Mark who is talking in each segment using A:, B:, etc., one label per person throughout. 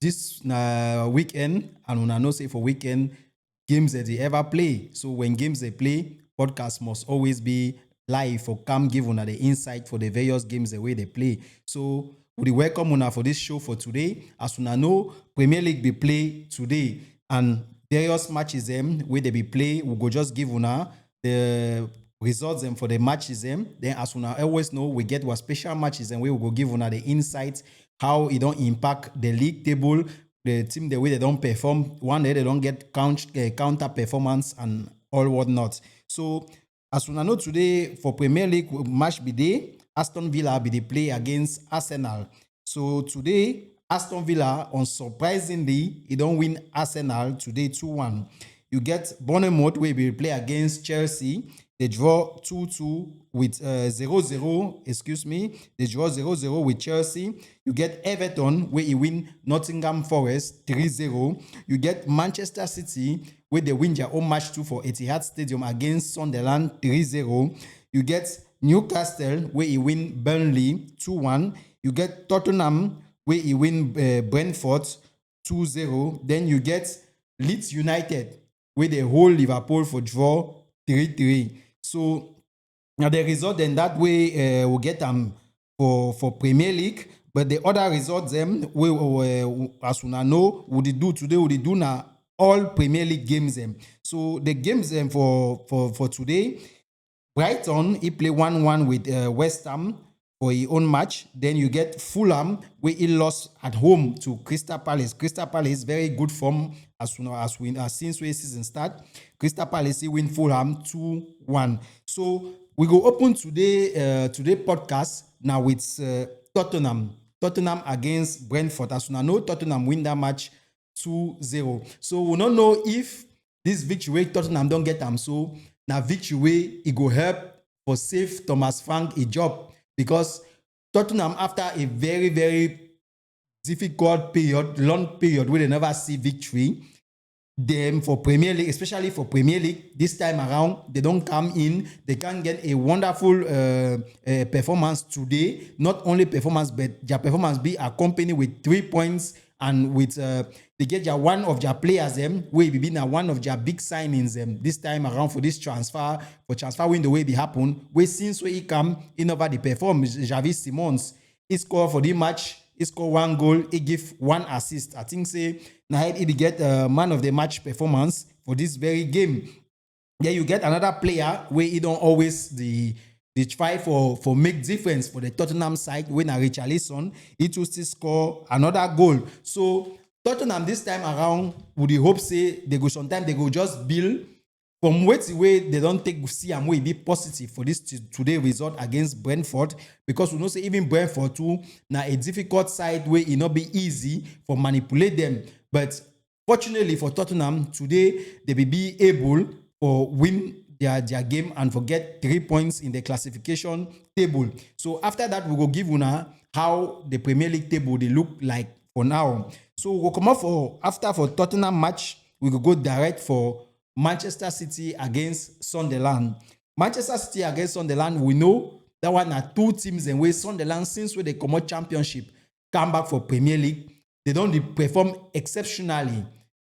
A: this weekend, and una know say for weekend games that they ever play. So when games they play, podcast must always be live for come give una the insight for the various games the way they play. So we welcome una for this show for today. As una know, Premier League be play today and various matches them where they be play. We go just give una the results them for the matches them. Then as una always know, we get what special matches and we will go give una the insights how it don't impact the league table, the team the way they don't perform. One day they don't get counter performance and all whatnot. So as we know today for Premier League match be day, Aston Villa be the play against Arsenal. So today Aston Villa unsurprisingly he don't win Arsenal today 2-1. You get Bournemouth where we play against Chelsea. They draw 2-2 with 0-0, excuse me. They draw 0-0 with Chelsea. You get Everton where he win Nottingham Forest 3-0. You get Manchester City where they win their own match 2 for Etihad Stadium against Sunderland 3-0. You get Newcastle where he win Burnley 2-1. You get Tottenham where he win Brentford 2-0. Then you get Leeds United where they hold Liverpool for draw 3-3. So now the result then that way we'll get them for Premier League. But the other results them we as we know would they do today, would they do now all Premier League games them. So the games them for today, Brighton he play 1-1 with West Ham for his own match. Then you get Fulham where he lost at home to Crystal Palace. Crystal Palace very good form as since we season start. Crystal Palace he win Fulham 2-1. So we go open today podcast now with Tottenham against Brentford. As we know Tottenham win that match 2-0. So we don't know if this victory Tottenham don't get them. So now victory it go help for save Thomas Frank a job. Because Tottenham, after a very, very difficult period, long period, where they never see victory, them for Premier League, especially for Premier League, this time around, they don't come in. They can get a wonderful performance today. Not only performance, but their performance be accompanied with 3 points and with they get one of their players them will be now one of their big signings them this time around for this transfer window way be happen. We since he come in over the perform Javi Simons he score for the match. He score 1 goal. He give 1 assist. I think say now he get man of the match performance for this very game. Then you get another player where he don't always the try for make difference for the Tottenham side when Richarlison he chose to score another goal. So Tottenham this time around would you hope say they go sometime they go just build from way to way they don't take see and way be positive for this today result against Brentford because we know say even Brentford too now a difficult side way it not be easy for manipulate them. But fortunately for Tottenham today they will be able to win their game and forget 3 points in the classification table. So after that we will give una how the Premier League table they look like for now. So we'll come up for Tottenham match we will go direct for Manchester City against Sunderland. Manchester City against Sunderland, we know that one are 2 teams and way Sunderland since when they come out championship come back for Premier League they don't perform exceptionally.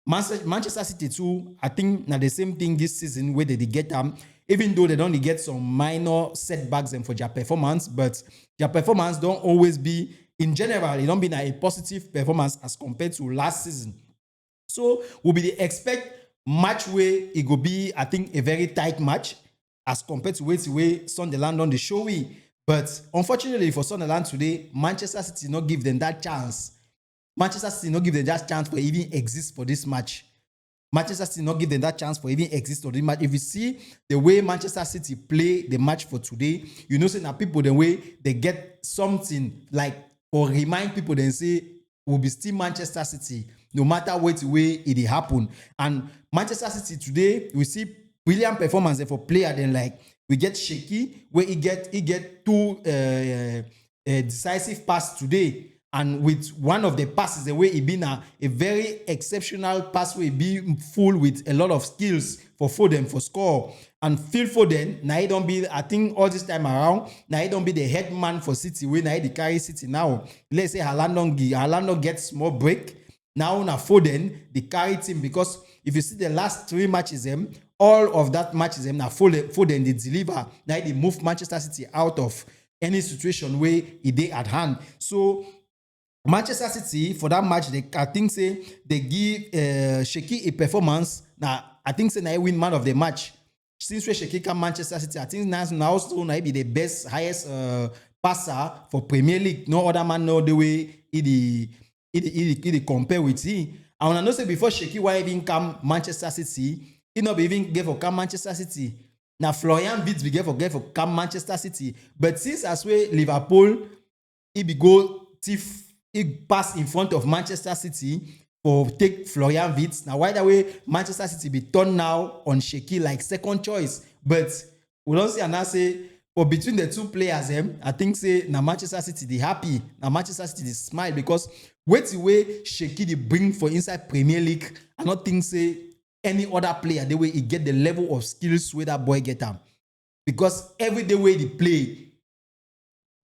A: Manchester City too, I think now the same thing this season where they get them, even though they don't get some minor setbacks and for their performance, but their performance don't always be in general. It don't be a positive performance as compared to last season. So we'll be the expect match where it will be, I think, a very tight match as compared to way Sunderland on the show. But unfortunately for Sunderland today, Manchester City not give them that chance. Manchester City not give them that chance for even exist for this match. Manchester City not give them that chance for even exist for this match. If you see the way Manchester City play the match for today, you know say now people the way they get something like or remind people then say will be still Manchester City no matter what way it happen. And Manchester City today we see brilliant performance for player then like we get Shaky where he get 2 decisive pass today. And with one of the passes, the way it been a very exceptional pass, way be full with a lot of skills for Foden for score. And Phil Foden, now he don't be, I think all this time around, now he don't be the head man for City, when now he carry City now. Let's say Haaland gets more break. Now na Foden, the carry team, because if you see the last 3 matches, all of that matches, na Foden they deliver. Now they move Manchester City out of any situation where it dey at hand. So Manchester City for that match, I think say they give Shecky a performance. Now I think say now win man of the match. Since we Shecky come Manchester City, I think now also now be the best, highest passer for Premier League. No other man know the way he compare with he. And I know say before Shecky why even come Manchester City, he not be even get for come Manchester City. Now Florian Wirtz be get for come Manchester City. But since as way Liverpool, he be go thief. He pass in front of Manchester City for take Florian Wirtz. Now, why that way Manchester City be turned now on Shecky like second choice. But we don't see and now say for between the two players, I think say now Manchester City they happy. Now Manchester City they smile because wait the way Shecky they bring for inside Premier League. I don't think say any other player the way he get the level of skills where that boy get them. Because every day way they play.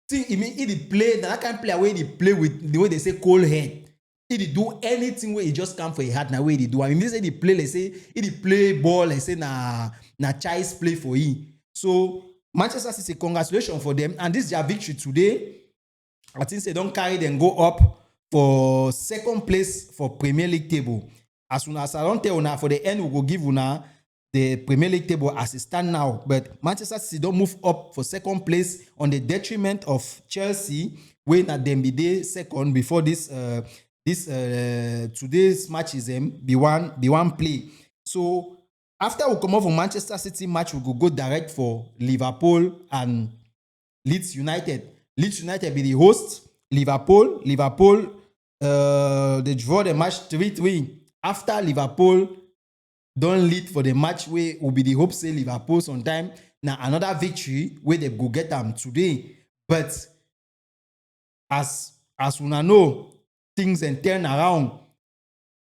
A: See, I mean, he play that kind of player where he play with the way they say cold head. He do anything where he just come for a heart now where he do. I mean, they say he play, let's say he play ball, let's say na child's play for him. So Manchester City, congratulations for them, and this is their victory today. I think they don't carry them go up for second place for Premier League table. As soon as I don't tell una for the end, we will give una the Premier League table as it stand now. But Manchester City don't move up for second place on the detriment of Chelsea, when at them be there second before this today's match is be one play. So after we come off from Manchester City match, we go direct for Liverpool and Leeds United. Leeds United be the host. Liverpool they draw the match 3-3. After Liverpool don't lead for the match where will be the hope say Liverpool sometime. Now another victory where they go get them today. But as we know, things and turn around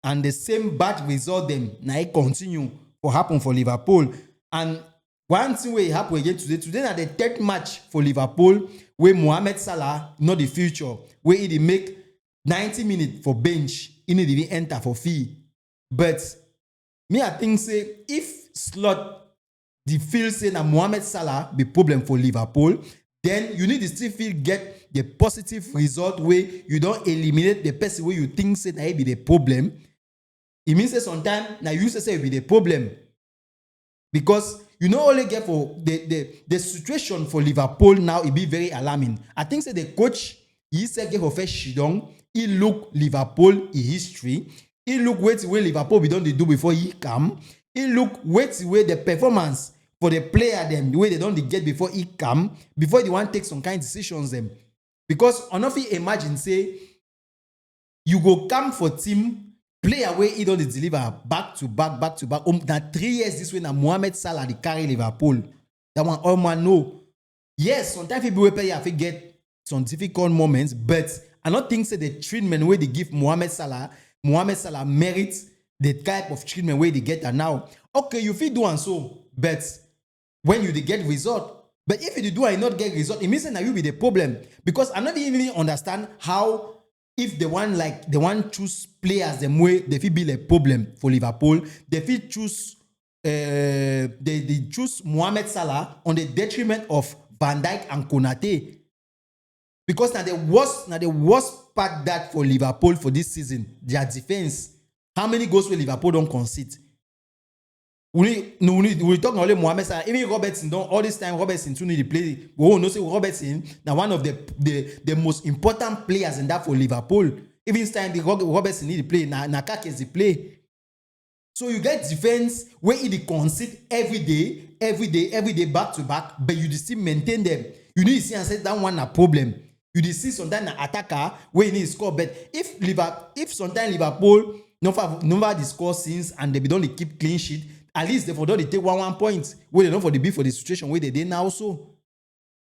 A: and the same bad result them now it continue to happen for Liverpool. And one thing where it happen again today na the third match for Liverpool where Mohamed Salah not the future, where he make 90 minutes for bench, he need to enter for fee. But me, I think say if slot the feel say na Mohamed Salah be problem for Liverpool, then you need to still feel get the positive result where you don't eliminate the person where you think say that be the problem. It means that sometimes now you say it be the problem. Because you not only get for the situation for Liverpool now, it be very alarming. I think say the coach he said get for first shidong, he look Liverpool in history. He look wait where Liverpool we don't do before he come. He look wait where the performance for the player them the way they don't get before he come, before they want to take some kind of decisions them. Because honestly, imagine say you go come for team player where he don't deliver back to back. Now 3 years this way now Mohamed Salah they carry Liverpool. That one all man know. Yes, sometimes people play have to get some difficult moments, but I don't think say the treatment where they give Mohamed Salah merits the type of treatment where they get now. Okay, you feel do and so, but when you get result, but if you do and not get result, it means that you be the problem. Because I not even understand how if the one choose players the way they feel be a problem for Liverpool, they feel choose they choose Mohamed Salah on the detriment of Van Dijk and Konate. Because now the worst part that for Liverpool for this season, their defense. How many goals will Liverpool don't concede? We talk only Mohamed Salah. Even Robertson don't all this time. Robertson too need to play. We no say Robertson now one of the most important players in that for Liverpool. Even this time the Robertson need to play. Now Kake the play. So you get defense where he concede every day, back to back, but you still maintain them. You need to see and say that one a problem. You see sometimes an attacker where you need to score. But if sometimes Liverpool never score since and they don't keep clean sheet, at least they don't take one point where they don't for the beat for the situation where they did now also.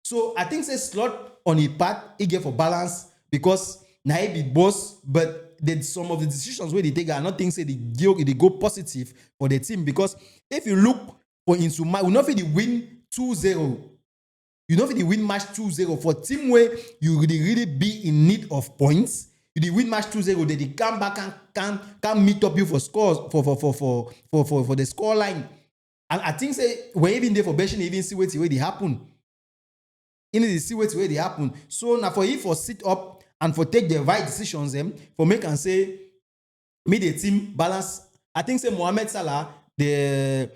A: So I think say slot on his part, he get for balance because now he be boss, but some of the decisions where they take are not things say they go positive for the team. Because if you look for into match, we not fit the win 2-0. You know if they win match 2-0 for team where you really be in need of points, You win match 2-0, they come back and can meet up you for scores for the score line. And I think say when even there for benching, even see what they happen. In see what they happen. So now for you for sit up and for take the right decisions, for make and say me the team balance. I think say Mohamed Salah, the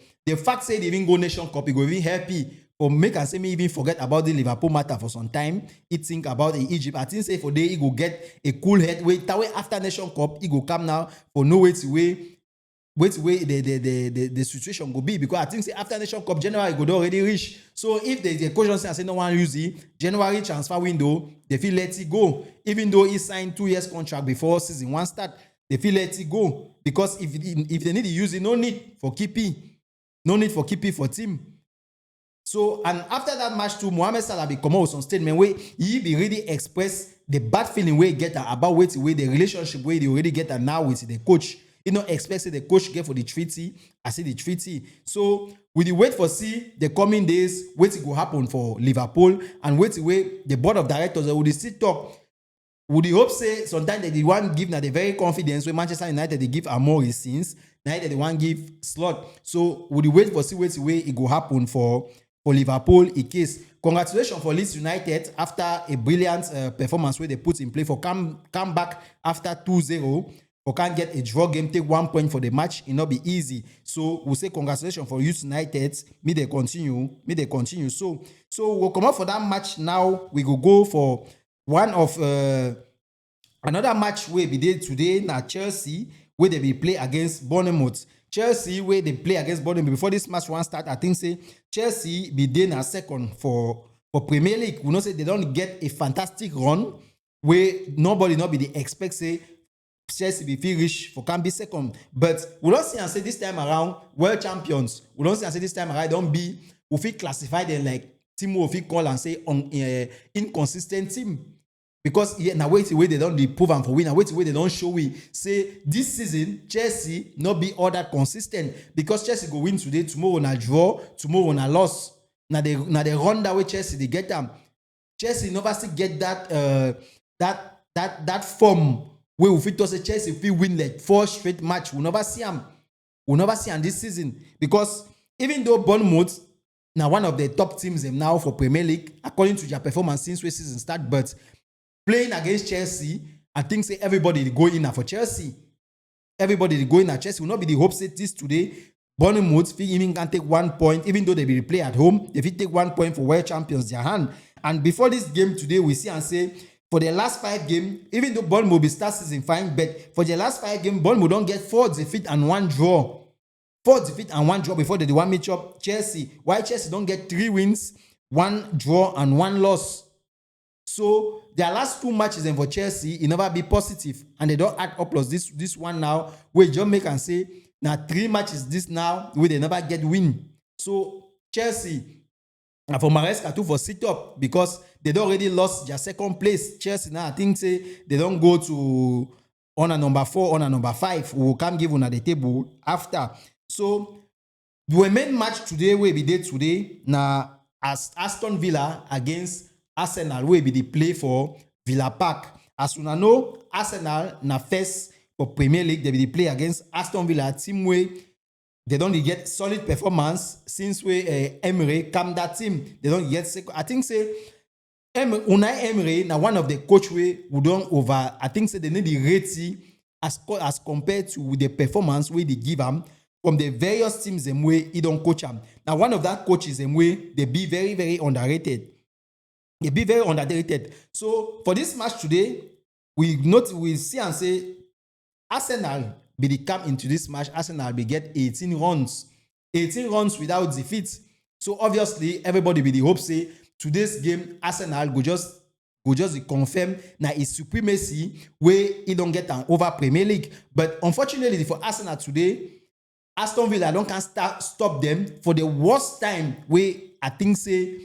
A: fact say they even go Nation Cup, he go even happy. Or make and say me even forget about the Liverpool matter for some time. He think about the Egypt. I think say for day he go get a cool head. Wait, that way after Nation Cup, he go come now for no way to the situation go be, because I think say after Nation Cup January go already reach. So if the coach don't say no one use it, January transfer window, they feel let it go. Even though he signed 2 years contract before season 1 start, they feel let it go, because if they need to use it, no need for keeping for team. So, and after that match too, Mohamed Salah be come out with some statement where he be really express the bad feeling where he get about the relationship where they already get now with the coach. You know, expect the coach get for the treaty. I say the treaty. So we the wait for see the coming days, what it go happen for Liverpool, and wait the board of directors will they still talk. Would you hope say sometimes they want give now the very confidence when Manchester United they give Amori since United they want give slot. So would you wait for see what it go happen for Liverpool in case. Congratulations for Leeds United after a brilliant performance where they put in play for come back after 2-0. Or can get a draw game, take 1 point for the match. It not be easy. So we'll say congratulations for Leeds United. Me they continue. So we'll come up for that match now. We go for one of another match where we did today. Now Chelsea where they be play against Bournemouth. Chelsea where they play against Burnley before this match one start. I think say Chelsea be there now second for Premier League. We know say they don't get a fantastic run where nobody not be the expect say Chelsea be feel rich for can be second. But we don't see and say this time around world champions. We don't see and say this time around don't be we feel classify them like team we feel call and say on inconsistent team. Because now wait way they don't prove and for win. Now wait way they don't show we say this season Chelsea not be all that consistent, because Chelsea go win today, tomorrow na draw, tomorrow na loss. Now they run that way Chelsea they get them. Chelsea never still get that form where we fit say Chelsea if we win like 4 straight match. We never see them. We never see them this season, because even though Bournemouth now one of the top teams now for Premier League according to their performance since the season start, but playing against Chelsea, I think say everybody go in for Chelsea. Everybody go in at Chelsea will not be the hope set this today. Bournemouth even can take 1 point, even though they will play at home. If you take 1 point for world champions their hand. And before this game today, we see and say for the last 5 games, even though Bournemouth will start season fine, but for the last 5 games, Bournemouth don't get 4 defeat and 1 draw. 4 defeat and 1 draw before they one match up Chelsea. Why Chelsea don't get 3 wins, 1 draw and 1 loss. So their last 2 matches for Chelsea, it never be positive, and they don't add up plus this one now. Where John make and say now 3 matches this now where they never get win. So Chelsea for Maresca too for sit up, because they don't already lost their second place. Chelsea now I think say they don't go to on a number 4, on a number 5. We will come give on the table after. So the main match today where we did today now as Aston Villa against Arsenal will be the play for Villa Park. As you know, Arsenal na first for Premier League, they will play against Aston Villa, team where they don't get solid performance since we Emery come that team. They don't get second. I think say Unai Emery now one of the coach we don't over. I think say they need the rating as compared to the performance where they give them from the various teams them way he don't coach them. Now one of that coaches them way they be very very underrated. They be very underrated. So for this match today, we see and say Arsenal be the come into this match. Arsenal be get 18 runs. 18 runs without defeat. So obviously everybody be the hope say today's game Arsenal go just confirm now his supremacy where he don't get an over Premier League. But unfortunately for Arsenal today, Aston Villa don't can stop them for the worst time where I think say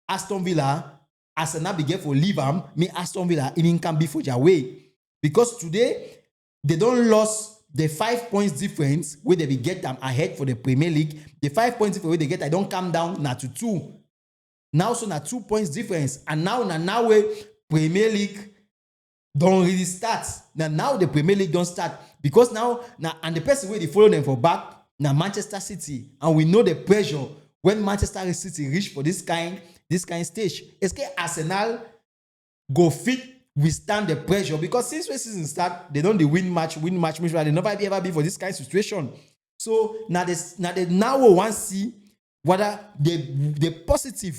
A: Aston Villa Arsenal be get for leave them, me Aston Villa even can be for their way. Because today, they don't lose the 5 points difference where they will get them ahead for the Premier League. The 5 points difference where they get, I don't come down now to 2. Now so now 2 points difference. And now where Premier League, don't really start. Now the Premier League don't start because now and the person wey dey follow them for back na Manchester City, and we know the pressure when Manchester City reach for this kind stage. Est-ce que Arsenal go fit withstand the pressure? Because since when season start, they don't win match, they never ever be for this kind of situation. So now we want to see whether the positive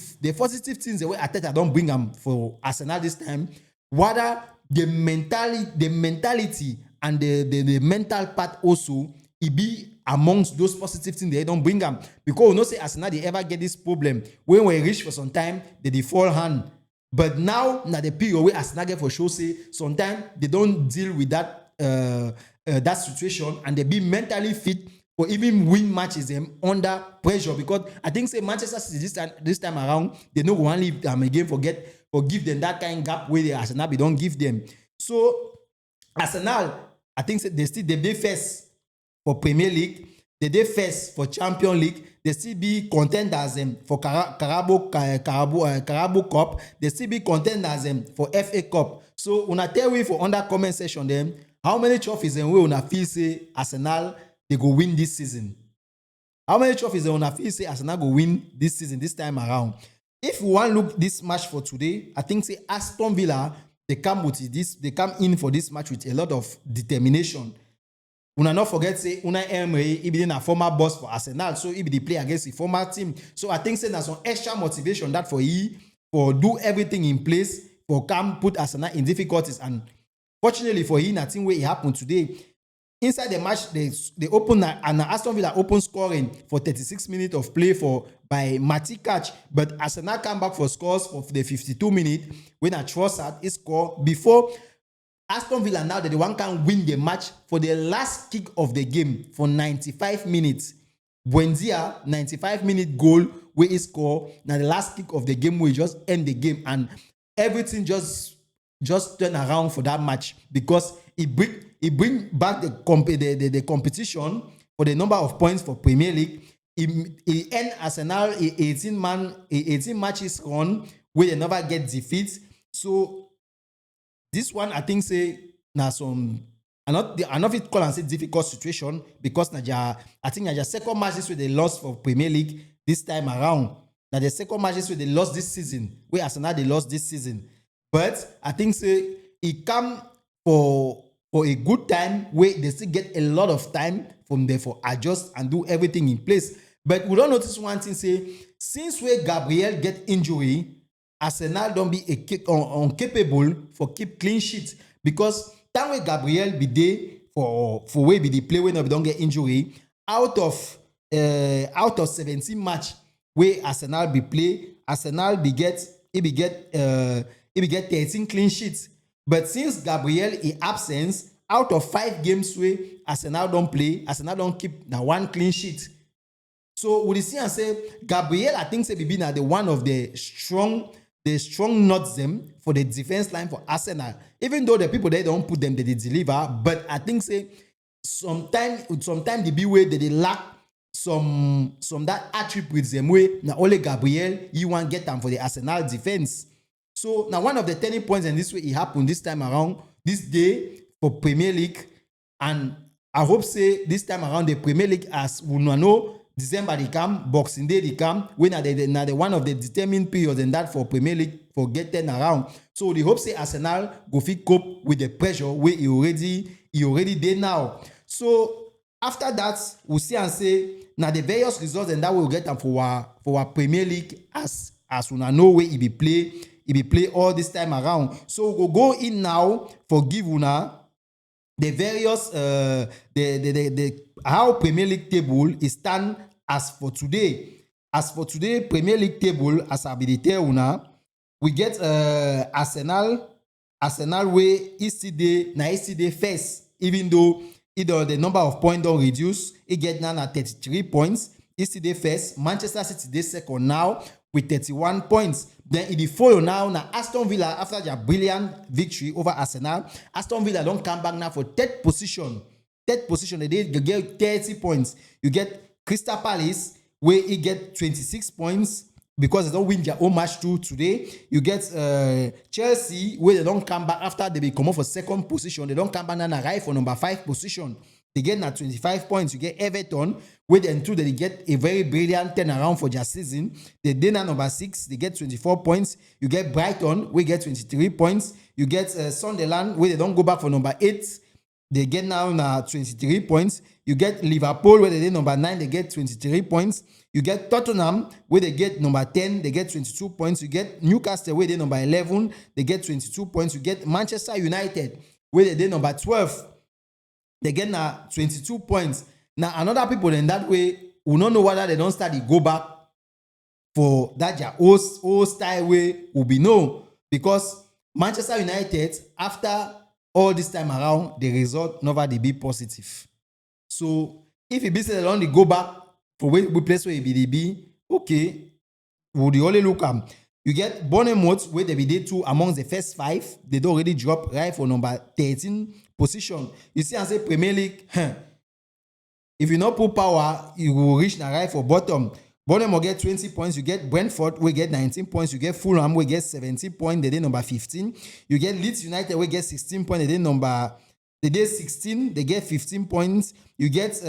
A: things the way Arteta don't bring them for Arsenal this time, whether the mentality and the mental part also it be amongst those positive things they don't bring them. Because we know say Arsenal they ever get this problem when we reach for some time they fall hand. But now the period where Arsenal get for sure say sometimes they don't deal with that that situation, and they be mentally fit or even win matches them under pressure. Because I think say Manchester City this time around they no go and leave them again or give them that kind of gap where the Arsenal they don't give them. So Arsenal, I think say they first for Premier League, they first for Champions League, they still be contenders for Carabao Cup, they still be contenders for FA Cup. So una tell me for under comment section them how many trophies we una feel say Arsenal they go win this season. How many trophies they una feel say Arsenal go win this season this time around? If we want to look this match for today, I think say Aston Villa they come in for this match with a lot of determination. Una not forget say Unai Emery he be a former boss for Arsenal, so he be the play against the former team. So I think say there's some extra motivation that for do everything in place for come put Arsenal in difficulties. And fortunately for I think where it happened today. Inside the match, they open and Aston Villa open scoring for 36 minutes of play by Matty Catch, but Arsenal come back for scores for the 52 minutes when a Trossard is scored before Aston Villa now that the one can win the match for the last kick of the game for 95 minutes. Buendia 95-minute goal where he score. Now the last kick of the game where he just end the game, and everything just turn around for that match because it bring back the competition for the number of points for Premier League. It end Arsenal 18 matches run where they never get defeat. So this one, I think, say, now some, I not it call and say difficult situation because I think the second match is where they lost for Premier League this time around. Now the second match is where they lost this season, where Arsenal they lost this season. But I think say it come for a good time where they still get a lot of time from there for adjust and do everything in place. But we don't notice one thing, say, since where Gabriel get injury, Arsenal don't be incapable for keep clean sheet, because time where Gabriel be there for where be the play when we don't get injury, out of 17 match where Arsenal be play, Arsenal be get 13 clean sheets. But since Gabriel is absent, out of 5 games where Arsenal don't play, Arsenal don't keep now 1 clean sheet. So we see and say Gabriel, I think say be now the one of the strong nuts them for the defense line for Arsenal. Even though the people they don't put them, they deliver. But I think say sometimes the be way they lack some that attributes them way. Now only Gabriel you want get them for the Arsenal defense. So now one of the turning points, and this way it happened this time around, this day for Premier League. And I hope say this time around the Premier League, as we know, December they come, Boxing Day they come, when are the one of the determined periods and that for Premier League for get turn around. So they hope say Arsenal go fit cope with the pressure where he already did now. So after that, we'll see and say now the various results and that we'll get them for our Premier League as we know where he be play all this time around. So we'll go in now for give una the various the how Premier League table is stand as for today. As for today, Premier League table, as I be tell una, we get Arsenal where yesterday first, even though the number of points don't reduce, it get now at 33 points. Yesterday first, Manchester City they second now with 31 points. Then it follow now Aston Villa after their brilliant victory over Arsenal. Aston Villa don't come back now for third position. They get 30 points. You get Crystal Palace where it get 26 points. because they don't win their own match too today. You get Chelsea, where they don't come back after they come off for second position. They don't come back and arrive for number 5 position. They get now 25 points. You get Everton, where then too they get a very brilliant turnaround for their season. They then at number 6, they get 24 points. You get Brighton, we get 23 points. You get Sunderland, where they don't go back for number 8. They get now 23 points. You get Liverpool, where they get number 9, they get 23 points. You get Tottenham, where they get number 10, they get 22 points. You get Newcastle, where they number 11, they get 22 points. You get Manchester United, where they get number 12, they get 22 points. Now, another people in that way will not know whether they don't start to go back for that their old style way will be no. Because Manchester United, after all this time around, the result never they be positive. So if it be said they only go back for where we place where it be, okay, would you only look at you get Bournemouth where they be day 2 amongst the first 5, they don't already drop right for number 13 position. You see, I say Premier League, if you not put power, you will reach the right for bottom. Bournemouth get 20 points. You get Brentford, we get 19 points. You get Fulham, we get 17 points. They did number 15. You get Leeds United, we get 16 points. They did 16. They get 15 points. You get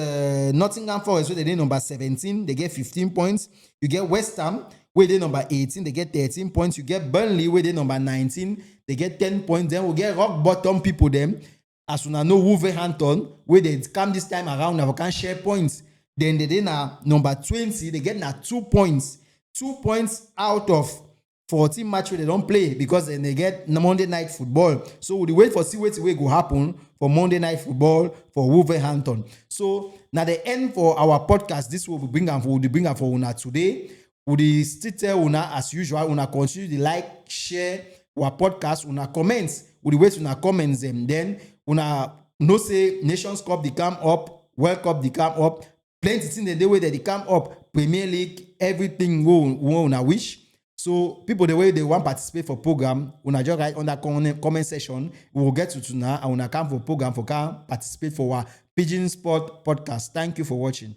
A: Nottingham Forest, they did number 17. They get 15 points. You get West Ham, where they number 18. They get 13 points. You get Burnley, where they number 19. They get 10 points. Then we get rock bottom people them. As soon as no Wolverhampton, where they come this time around, now we can share points. Then they did number 20, they get 2 points. 2 points out of 14 matches where they don't play because then they get Monday Night Football. So we wait for see what will happen for Monday Night Football for Wolverhampton. So now the end for our podcast, this will bring up for una today. We still tell una as usual, una continue to like, share our podcast, una comments. We wait una comments them. Then una no say Nations Cup they come up, World Cup they come up. Plenty things the way that they come up, Premier League, everything we una wish. So people the way they want participate for program, una just write on that comment section. We will get to tonight and una come for program for can participate for our Pigeon Sport podcast. Thank you for watching.